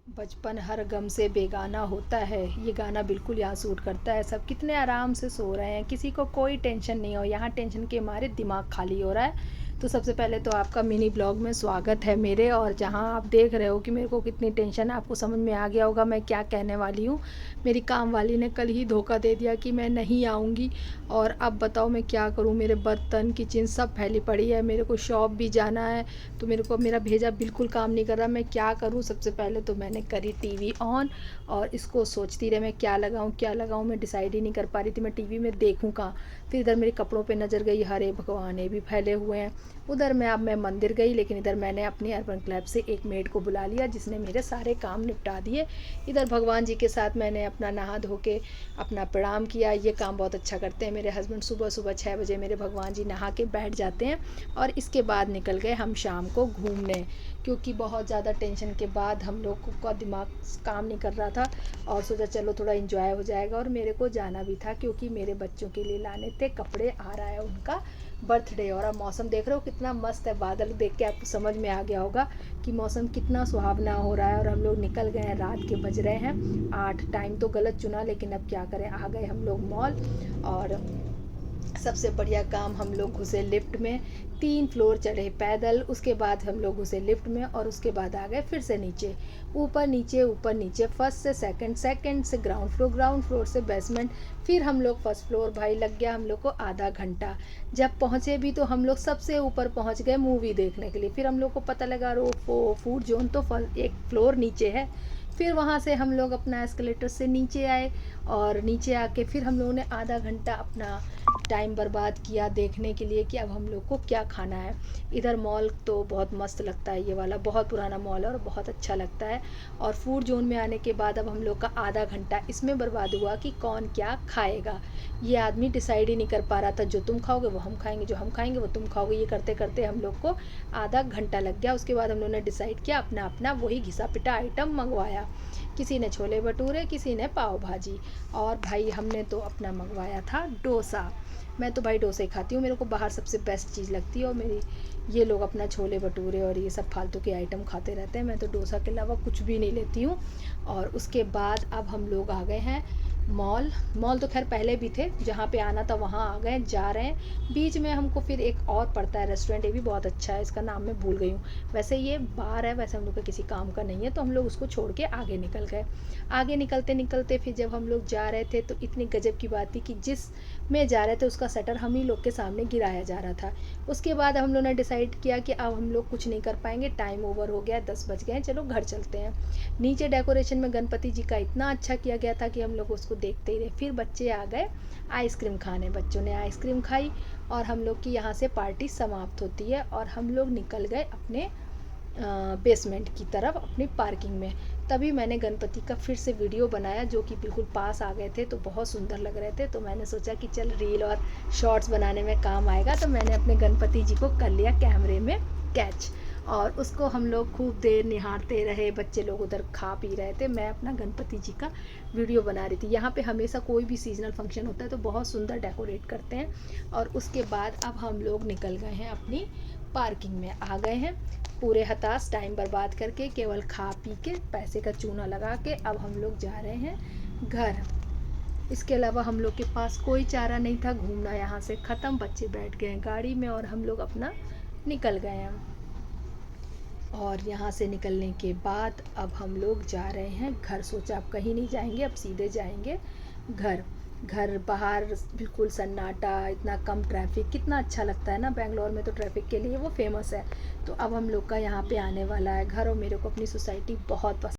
बचपन हर गम से बेगाना होता है। ये गाना बिल्कुल यहाँ सूट करता है। सब कितने आराम से सो रहे हैं, किसी को कोई टेंशन नहीं हो। यहाँ टेंशन के मारे दिमाग खाली हो रहा है। तो सबसे पहले तो आपका मिनी ब्लॉग में स्वागत है मेरे। और जहाँ आप देख रहे हो कि मेरे को कितनी टेंशन है, आपको समझ में आ गया होगा मैं क्या कहने वाली हूँ। मेरी काम वाली ने कल ही धोखा दे दिया कि मैं नहीं आऊँगी। और अब बताओ मैं क्या करूँ। मेरे बर्तन किचन सब फैली पड़ी है। मेरे को शॉप भी जाना है, तो मेरे को मेरा भेजा बिल्कुल काम नहीं कर रहा। मैं क्या करूँ। सबसे पहले तो मैंने करी टीवी ऑन और इसको सोचती रही मैं क्या लगाऊँ। मैं डिसाइड ही नहीं कर पा रही थी मैं टीवी में देखूँ कहाँ। फिर इधर मेरे कपड़ों पे नज़र गई, हरे भगवान ये भी फैले हुए हैं। उधर मैं मंदिर गई, लेकिन इधर मैंने अपनी अर्बन क्लब से एक मेड को बुला लिया जिसने मेरे सारे काम निपटा दिए। इधर भगवान जी के साथ मैंने अपना नहा धो के अपना प्रणाम किया। ये काम बहुत अच्छा करते हैं मेरे हस्बैंड। सुबह सुबह 6 बजे मेरे भगवान जी नहा के बैठ जाते हैं और इसके बाद निकल गए हम शाम को घूमने, क्योंकि बहुत ज़्यादा टेंशन के बाद हम लोग का दिमाग काम नहीं कर रहा था। और सोचा चलो थोड़ा इन्जॉय हो जाएगा। और मेरे को जाना भी था क्योंकि मेरे बच्चों के लिए लाने थे कपड़े। आ रहा है उनका बर्थडे। और अब मौसम देख रहे हो कितना मस्त है। बादल देख के आपको समझ में आ गया होगा कि मौसम कितना सुहावना हो रहा है। और हम लोग निकल गए हैं, रात के बज रहे हैं 8। टाइम तो गलत चुना, लेकिन अब क्या करें। आ गए हम लोग मॉल। और सबसे बढ़िया काम, हम लोग घुसे लिफ्ट में। 3 फ्लोर चढ़े पैदल, उसके बाद हम लोग घुसे लिफ्ट में और उसके बाद आ गए फिर से नीचे। ऊपर नीचे ऊपर नीचे, फर्स्ट से सेकंड, सेकंड से ग्राउंड फ्लोर, ग्राउंड फ्लोर से बेसमेंट, फिर हम लोग फर्स्ट फ्लोर। भाई लग गया हम लोग को आधा घंटा। जब पहुँचे भी तो हम लोग सबसे ऊपर पहुँच गए मूवी देखने के लिए। फिर हम लोग को पता लगा रो फूड जोन तो एक फ्लोर नीचे है। फिर वहाँ से हम लोग अपना एस्केलेटर से नीचे आए। और नीचे आके फिर हम लोगों ने आधा घंटा अपना टाइम बर्बाद किया देखने के लिए कि अब हम लोग को क्या खाना है। इधर मॉल तो बहुत मस्त लगता है, ये वाला बहुत पुराना मॉल है और बहुत अच्छा लगता है। और फूड जोन में आने के बाद अब हम लोग का आधा घंटा इसमें बर्बाद हुआ कि कौन क्या खाएगा। ये आदमी डिसाइड ही नहीं कर पा रहा था, जो तुम खाओगे वो हम खाएंगे, जो हम खाएंगे वो तुम खाओगे। ये करते करते हम लोग को आधा घंटा लग गया। उसके बाद हम लोगों ने डिसाइड किया अपना अपना वही घिसा पिटा आइटम मंगवाया। किसी ने छोले भटूरे, किसी ने पाव भाजी। और भाई हमने तो अपना मंगवाया था डोसा। मैं तो भाई डोसा ही खाती हूँ, मेरे को बाहर सबसे बेस्ट चीज़ लगती है। और मेरी ये लोग अपना छोले भटूरे और ये सब फालतू के आइटम खाते रहते हैं, मैं तो डोसा के अलावा कुछ भी नहीं लेती हूँ। और उसके बाद अब हम लोग आ गए हैं मॉल। मॉल तो खैर पहले भी थे, जहाँ पे आना था वहाँ आ गए, जा रहे हैं। बीच में हमको फिर एक और पड़ता है रेस्टोरेंट, ये भी बहुत अच्छा है, इसका नाम मैं भूल गई हूँ। वैसे ये बार है, वैसे हम लोग का किसी काम का नहीं है, तो हम लोग उसको छोड़ के आगे निकल गए। आगे निकलते निकलते फिर जब हम लोग जा रहे थे तो इतनी गजब की बात थी कि जिस में जा रहे थे उसका शटर हम ही लोग के सामने गिराया जा रहा था। उसके बाद हम लोग ने डिसाइड किया कि अब हम लोग कुछ नहीं कर पाएंगे, टाइम ओवर हो गया, 10 बज गए, चलो घर चलते हैं। नीचे डेकोरेशन में गणपति जी का इतना अच्छा किया गया था कि हम लोग उसको देखते ही रहे। फिर बच्चे आ गए आइसक्रीम खाने, बच्चों ने आइसक्रीम खाई और हम लोग की यहाँ से पार्टी समाप्त होती है। और हम लोग निकल गए अपने बेसमेंट की तरफ अपनी पार्किंग में। तभी मैंने गणपति का फिर से वीडियो बनाया, जो कि बिल्कुल पास आ गए थे तो बहुत सुंदर लग रहे थे। तो मैंने सोचा कि चल रील और शॉर्ट्स बनाने में काम आएगा, तो मैंने अपने गणपति जी को कर लिया कैमरे में कैच। और उसको हम लोग खूब देर निहारते रहे। बच्चे लोग उधर खा पी रहे थे, मैं अपना गणपति जी का वीडियो बना रही थी। यहाँ पे हमेशा कोई भी सीजनल फंक्शन होता है तो बहुत सुंदर डेकोरेट करते हैं। और उसके बाद अब हम लोग निकल गए हैं अपनी पार्किंग में, आ गए हैं पूरे हताश टाइम बर्बाद करके, केवल खा पी के पैसे का चूना लगा के अब हम लोग जा रहे हैं घर। इसके अलावा हम लोग के पास कोई चारा नहीं था, घूमना यहाँ से ख़त्म। बच्चे बैठ गए हैं गाड़ी में और हम लोग अपना निकल गए हैं। और यहाँ से निकलने के बाद अब हम लोग जा रहे हैं घर। सोचा अब कहीं नहीं जाएंगे, अब सीधे जाएंगे घर। घर बाहर बिल्कुल सन्नाटा, इतना कम ट्रैफिक, कितना अच्छा लगता है ना। बेंगलोर में तो ट्रैफिक के लिए वो फेमस है। तो अब हम लोग का यहाँ पे आने वाला है घर। और मेरे को अपनी सोसाइटी बहुत पसंद